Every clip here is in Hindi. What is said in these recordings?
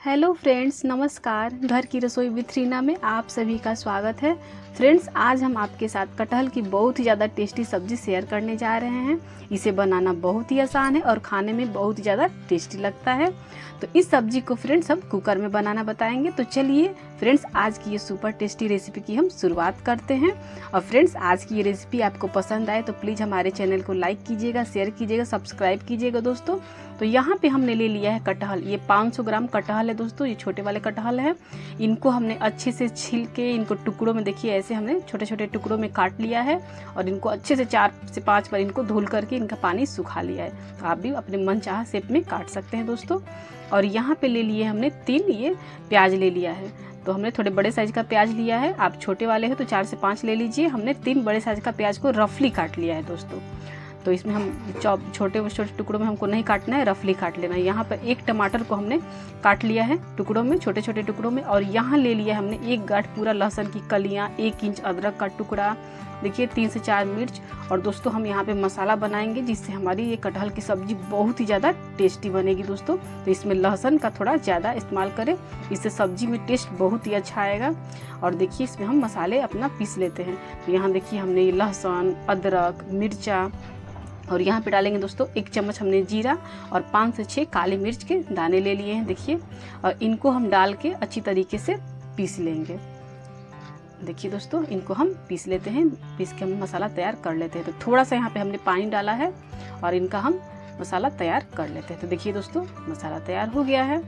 हेलो फ्रेंड्स, नमस्कार। घर की रसोई विथ रीना में आप सभी का स्वागत है। फ्रेंड्स, आज हम आपके साथ कटहल की बहुत ही ज़्यादा टेस्टी सब्जी शेयर करने जा रहे हैं। इसे बनाना बहुत ही आसान है और खाने में बहुत ही ज़्यादा टेस्टी लगता है। तो इस सब्जी को फ्रेंड्स हम कुकर में बनाना बताएंगे। तो चलिए फ्रेंड्स, आज की ये सुपर टेस्टी रेसिपी की हम शुरुआत करते हैं। और फ्रेंड्स, आज की ये रेसिपी आपको पसंद आए तो प्लीज़ हमारे चैनल को लाइक कीजिएगा, शेयर कीजिएगा, सब्सक्राइब कीजिएगा दोस्तों। तो यहाँ पे हमने ले लिया है कटहल। ये 500 ग्राम कटहल है दोस्तों। ये छोटे वाले कटहल है। इनको हमने अच्छे से छील के इनको टुकड़ों में, देखिए ऐसे हमने छोटे छोटे टुकड़ों में काट लिया है और इनको अच्छे से 4 से 5 बार इनको धुल करके इनका पानी सुखा लिया है। तो आप भी अपने मनचाहा शेप में काट सकते हैं दोस्तों। और यहाँ पे ले लिए हमने 3 ये प्याज ले लिया है। तो हमने थोड़े बड़े साइज का प्याज लिया है। आप छोटे वाले हैं तो 4 से 5 ले लीजिए। हमने 3 बड़े साइज का प्याज को रफली काट लिया है दोस्तों। तो इसमें हम छोटे छोटे टुकड़ों में हमको नहीं काटना है, रफली काट लेना है। यहाँ पर 1 टमाटर को हमने काट लिया है टुकड़ों में, छोटे छोटे टुकड़ों में। और यहाँ ले लिया हमने 1 गांठ पूरा लहसुन की कलियाँ, 1 इंच अदरक का टुकड़ा, देखिए 3 से 4 मिर्च। और दोस्तों हम यहाँ पे मसाला बनाएंगे जिससे हमारी ये कटहल की सब्जी बहुत ही ज़्यादा टेस्टी बनेगी दोस्तों। तो इसमें लहसुन का थोड़ा ज़्यादा इस्तेमाल करें, इससे सब्जी में टेस्ट बहुत ही अच्छा आएगा। और देखिए इसमें हम मसाले अपना पीस लेते हैं। तो यहाँ देखिए हमने ये लहसुन, अदरक, मिर्चा और यहाँ पे डालेंगे दोस्तों 1 चम्मच हमने जीरा और 5 से 6 काली मिर्च के दाने ले लिए हैं देखिए। और इनको हम डाल के अच्छी तरीके से पीस लेंगे। देखिए दोस्तों, इनको हम पीस लेते हैं। पीस के हम मसाला तैयार कर लेते हैं। तो थोड़ा सा यहाँ पे हमने पानी डाला है और इनका हम मसाला तैयार कर लेते हैं। तो देखिए दोस्तों, मसाला तैयार हो गया है।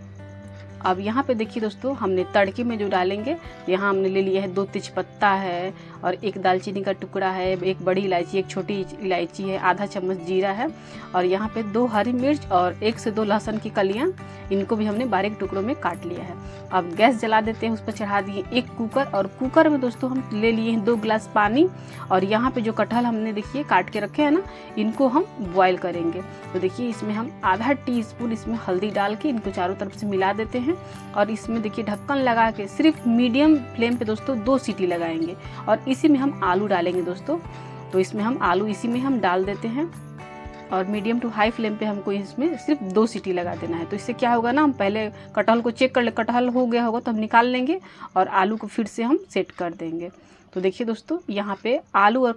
अब यहाँ पे देखिए दोस्तों, हमने तड़के में जो डालेंगे, यहाँ हमने ले लिया है 2 तेजपत्ता है और 1 दालचीनी का टुकड़ा है, 1 बड़ी इलायची, 1 छोटी इलायची है, आधा चम्मच जीरा है और यहाँ पे 2 हरी मिर्च और 1 से 2 लहसुन की कलियाँ, इनको भी हमने बारीक टुकड़ों में काट लिया है। अब गैस जला देते हैं, उस पर चढ़ा दिए 1 कुकर और कुकर में दोस्तों हम ले लिए हैं 2 गिलास पानी। और यहाँ पे जो कटहल हमने देखिए काट के रखे हैं ना, इनको हम बॉयल करेंगे। तो देखिए इसमें हम आधा टीस्पून इसमें हल्दी डाल के इनको चारों तरफ से मिला देते हैं। और इसमें देखिए ढक्कन लगा के सिर्फ मीडियम फ्लेम पे दोस्तों 2 सीटी लगाएंगे और इसी में हम आलू डालेंगे दोस्तों। तो इसमें हम आलू इसी में हम डाल देते हैं और मीडियम टू हाई फ्लेम पे हमको इसमें सिर्फ 2 सीटी लगा देना है। तो इससे क्या होगा ना, हम पहले कटहल को चेक कर ले, कटहल हो गया होगा तो हम निकाल लेंगे और आलू को फिर से हम सेट कर देंगे। तो देखिए दोस्तों, यहाँ पे आलू और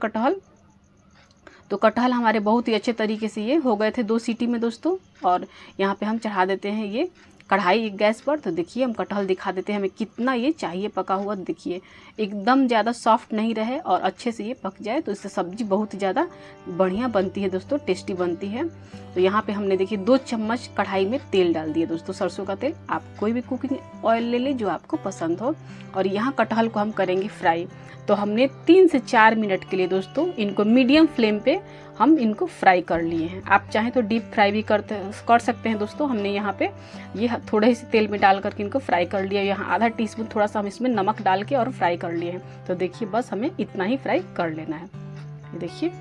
कटहल हमारे बहुत ही अच्छे तरीके से ये हो गए थे 2 सीटी में दोस्तों। और यहाँ पे हम चढ़ा देते हैं ये कढ़ाई गैस पर। तो देखिए हम कटहल दिखा देते हैं हमें कितना ये चाहिए पका हुआ। देखिए एकदम ज़्यादा सॉफ्ट नहीं रहे और अच्छे से ये पक जाए, तो इससे सब्जी बहुत ही ज़्यादा बढ़िया बनती है दोस्तों, टेस्टी बनती है। तो यहाँ पे हमने देखिए 2 चम्मच कढ़ाई में तेल डाल दिए दोस्तों, सरसों का तेल। आप कोई भी कुकिंग ऑयल ले लें जो आपको पसंद हो। और यहाँ कटहल को हम करेंगे फ्राई। तो हमने 3 से 4 मिनट के लिए दोस्तों इनको मीडियम फ्लेम पे हम इनको फ्राई कर लिए हैं। आप चाहें तो डीप फ्राई भी कर सकते हैं दोस्तों। हमने यहाँ पे ये थोड़े से तेल में डाल करके इनको फ्राई कर लिया। यहाँ आधा टीस्पून थोड़ा सा हम इसमें नमक डाल के और फ्राई कर लिए हैं। तो देखिए बस हमें इतना ही फ्राई कर लेना है, ये देखिए।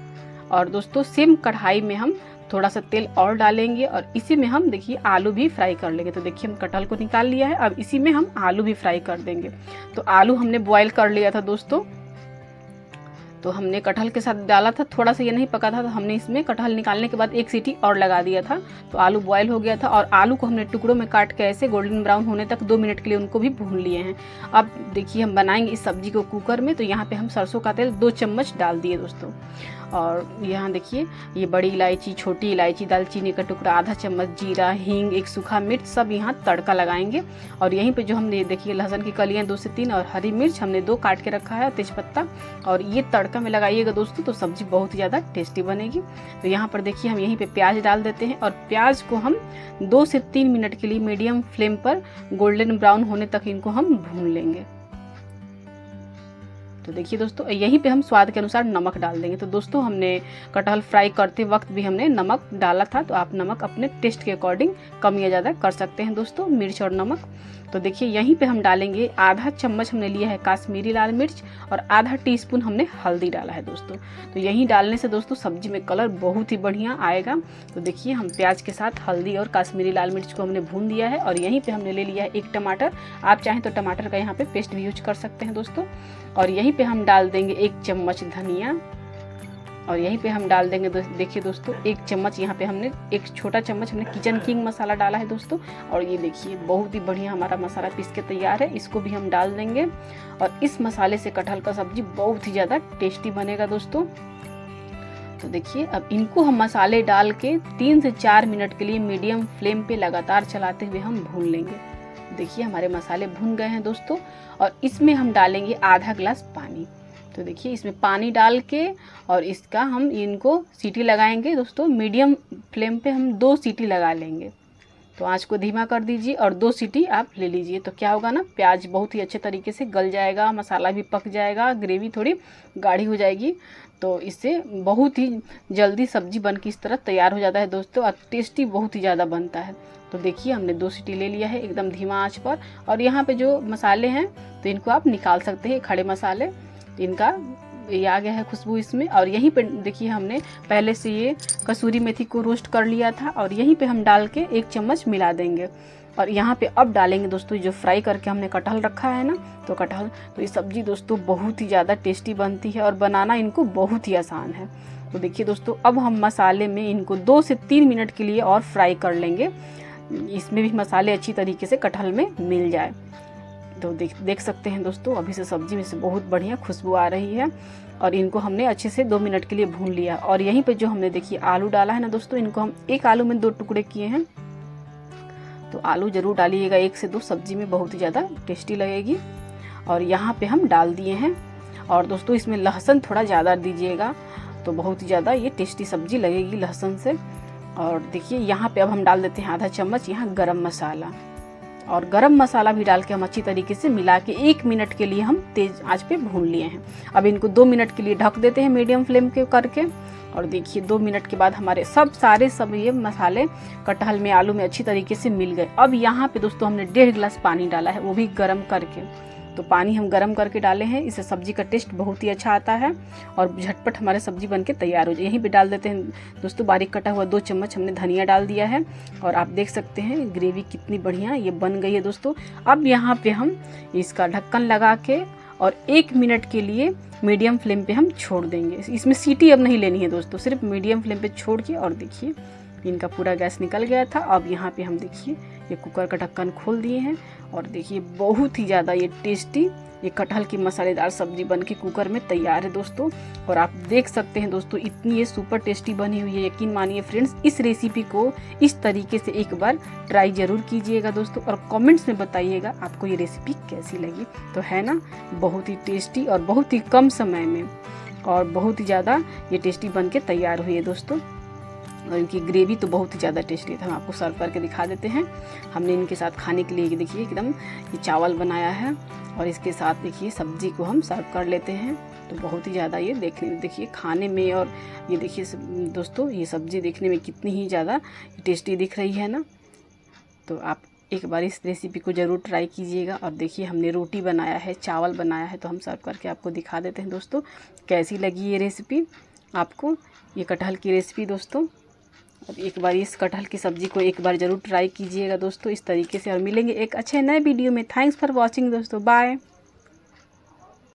और दोस्तों सेम कढ़ाई में हम थोड़ा सा तेल और डालेंगे और इसी में हम देखिए आलू भी फ्राई कर लेंगे। तो देखिए हम कटहल को निकाल लिया है, अब इसी में हम आलू भी फ्राई कर देंगे। तो आलू हमने बॉयल कर लिया था दोस्तों। तो हमने कटहल के साथ डाला था, थोड़ा सा ये नहीं पका था तो हमने इसमें कटहल निकालने के बाद 1 सीटी और लगा दिया था। तो आलू बॉयल हो गया था और आलू को हमने टुकड़ों में काट के ऐसे गोल्डन ब्राउन होने तक 2 मिनट के लिए उनको भी भून लिए हैं। अब देखिए हम बनाएंगे इस सब्जी को कुकर में। तो यहाँ पे हम सरसों का तेल 2 चम्मच डाल दिए दोस्तों। और यहाँ देखिए ये बड़ी इलायची, छोटी इलायची, दालचीनी का टुकड़ा, आधा चम्मच जीरा, हींग, 1 सूखा मिर्च, सब यहाँ तड़का लगाएंगे। और यहीं पे जो हमने देखिए लहसुन की कलियाँ 2 से 3 और हरी मिर्च हमने 2 काट के रखा है, तेजपत्ता, और ये तड़का में लगाइएगा दोस्तों तो सब्जी बहुत ही ज़्यादा टेस्टी बनेगी। तो यहाँ पर देखिए हम यहीं पे प्याज डाल देते हैं और प्याज को हम 2 से 3 मिनट के लिए मीडियम फ्लेम पर गोल्डन ब्राउन होने तक इनको हम भून लेंगे। तो देखिए दोस्तों, यहीं पे हम स्वाद के अनुसार नमक डाल देंगे। तो दोस्तों हमने कटहल फ्राई करते वक्त भी हमने नमक डाला था, तो आप नमक अपने टेस्ट के अकॉर्डिंग कम या ज़्यादा कर सकते हैं दोस्तों, मिर्च और नमक। तो देखिए यहीं पे हम डालेंगे आधा चम्मच हमने लिया है काश्मीरी लाल मिर्च और आधा टीस्पून हमने हल्दी डाला है दोस्तों। तो यहीं डालने से दोस्तों सब्जी में कलर बहुत ही बढ़िया आएगा। तो देखिए हम प्याज के साथ हल्दी और काश्मीरी लाल मिर्च को हमने भून दिया है और यहीं पे हमने ले लिया है 1 टमाटर। आप चाहें तो टमाटर का यहाँ पे पेस्ट भी यूज कर सकते हैं दोस्तों। और यहीं पे हम डाल देंगे 1 चम्मच धनिया और यहीं पे हम डाल देंगे देखिए दोस्तों 1 चम्मच, यहाँ पे हमने 1 छोटा चम्मच हमने किचन किंग मसाला डाला है दोस्तों। और ये देखिए बहुत ही बढ़िया हमारा मसाला पीस के तैयार है, इसको भी हम डाल देंगे। और इस मसाले से कटहल का सब्जी बहुत ही ज़्यादा टेस्टी बनेगा दोस्तों। तो देखिए अब इनको हम मसाले डाल के 3 से 4 मिनट के लिए मीडियम फ्लेम पे लगातार चलाते हुए हम भून लेंगे। देखिए हमारे मसाले भून गए हैं दोस्तों। और इसमें हम डालेंगे आधा ग्लास पानी। तो देखिए इसमें पानी डाल के और इसका हम इनको सीटी लगाएंगे दोस्तों। मीडियम फ्लेम पे हम 2 सीटी लगा लेंगे। तो आंच को धीमा कर दीजिए और 2 सीटी आप ले लीजिए। तो क्या होगा ना, प्याज बहुत ही अच्छे तरीके से गल जाएगा, मसाला भी पक जाएगा, ग्रेवी थोड़ी गाढ़ी हो जाएगी। तो इससे बहुत ही जल्दी सब्जी बन के इस तरह तैयार हो जाता है दोस्तों, और टेस्टी बहुत ही ज़्यादा बनता है। तो देखिए हमने 2 सीटी ले लिया है एकदम धीमा आंच पर। और यहाँ पे जो मसाले हैं तो इनको आप निकाल सकते हैं, खड़े मसाले, इनका ये आ गया है खुशबू इसमें। और यहीं पे देखिए हमने पहले से ये कसूरी मेथी को रोस्ट कर लिया था और यहीं पे हम डाल के 1 चम्मच मिला देंगे। और यहाँ पे अब डालेंगे दोस्तों जो फ्राई करके हमने कटहल रखा है ना, तो कटहल, तो ये सब्जी दोस्तों बहुत ही ज़्यादा टेस्टी बनती है और बनाना इनको बहुत ही आसान है। तो देखिए दोस्तों अब हम मसाले में इनको 2 से 3 मिनट के लिए और फ्राई कर लेंगे, इसमें भी मसाले अच्छी तरीके से कटहल में मिल जाए। तो देख सकते हैं दोस्तों अभी से सब्जी में से बहुत बढ़िया खुशबू आ रही है। और इनको हमने अच्छे से 2 मिनट के लिए भून लिया। और यहीं पे जो हमने देखिए आलू डाला है ना दोस्तों, इनको हम 1 आलू में 2 टुकड़े किए हैं। तो आलू ज़रूर डालिएगा 1 से 2, सब्जी में बहुत ही ज़्यादा टेस्टी लगेगी। और यहाँ पे हम डाल दिए हैं। और दोस्तों इसमें लहसुन थोड़ा ज़्यादा दीजिएगा, तो बहुत ही ज़्यादा ये टेस्टी सब्जी लगेगी लहसुन से। और देखिए यहाँ पे अब हम डाल देते हैं आधा चम्मच यहाँ गरम मसाला। और गरम मसाला भी डाल के हम अच्छी तरीके से मिला के 1 मिनट के लिए हम तेज़ आंच पे भून लिए हैं। अब इनको 2 मिनट के लिए ढक देते हैं मीडियम फ्लेम के करके। और देखिए 2 मिनट के बाद हमारे सब ये मसाले कटहल में, आलू में अच्छी तरीके से मिल गए। अब यहाँ पे दोस्तों हमने 1.5 गिलास पानी डाला है, वो भी गर्म करके। तो पानी हम गर्म करके डाले हैं, इससे सब्जी का टेस्ट बहुत ही अच्छा आता है और झटपट हमारे सब्जी बनके तैयार हो जाए। यहीं पे डाल देते हैं दोस्तों बारीक कटा हुआ 2 चम्मच हमने धनिया डाल दिया है। और आप देख सकते हैं ग्रेवी कितनी बढ़िया ये बन गई है दोस्तों। अब यहाँ पे हम इसका ढक्कन लगा के और 1 मिनट के लिए मीडियम फ्लेम पे हम छोड़ देंगे। इसमें सीटी अब नहीं लेनी है दोस्तों, सिर्फ मीडियम फ्लेम पे छोड़ के। और देखिए इनका पूरा गैस निकल गया था। अब यहाँ पे हम देखिए ये कुकर का ढक्कन खोल दिए हैं। और देखिए बहुत ही ज़्यादा ये टेस्टी ये कटहल की मसालेदार सब्जी बन के कुकर में तैयार है दोस्तों। और आप देख सकते हैं दोस्तों इतनी ये सुपर टेस्टी बनी हुई है। यकीन मानिए फ्रेंड्स, इस रेसिपी को इस तरीके से एक बार ट्राई ज़रूर कीजिएगा दोस्तों। और कमेंट्स में बताइएगा आपको ये रेसिपी कैसी लगी। तो है ना, बहुत ही टेस्टी और बहुत ही कम समय में और बहुत ही ज़्यादा ये टेस्टी बन के तैयार हुई है दोस्तों। और इनकी ग्रेवी तो बहुत ही ज़्यादा टेस्टी है। तो हम आपको सर्व करके दिखा देते हैं। हमने इनके साथ खाने के लिए देखिए एकदम ये चावल बनाया है और इसके साथ देखिए सब्जी को हम सर्व कर लेते हैं। तो बहुत ही ज़्यादा ये देखिए खाने में, और ये देखिए दोस्तों ये सब्ज़ी देखने में कितनी ही ज़्यादा टेस्टी दिख रही है ना। तो आप एक बार इस रेसिपी को ज़रूर ट्राई कीजिएगा। और देखिए हमने रोटी बनाया है, चावल बनाया है, तो हम सर्व करके आपको दिखा देते हैं दोस्तों कैसी लगी ये रेसिपी आपको, ये कटहल की रेसिपी दोस्तों। अब एक बार इस कटहल की सब्ज़ी को एक बार ज़रूर ट्राई कीजिएगा दोस्तों इस तरीके से। और मिलेंगे एक अच्छे नए वीडियो में। थैंक्स फॉर वॉचिंग दोस्तों, बाय।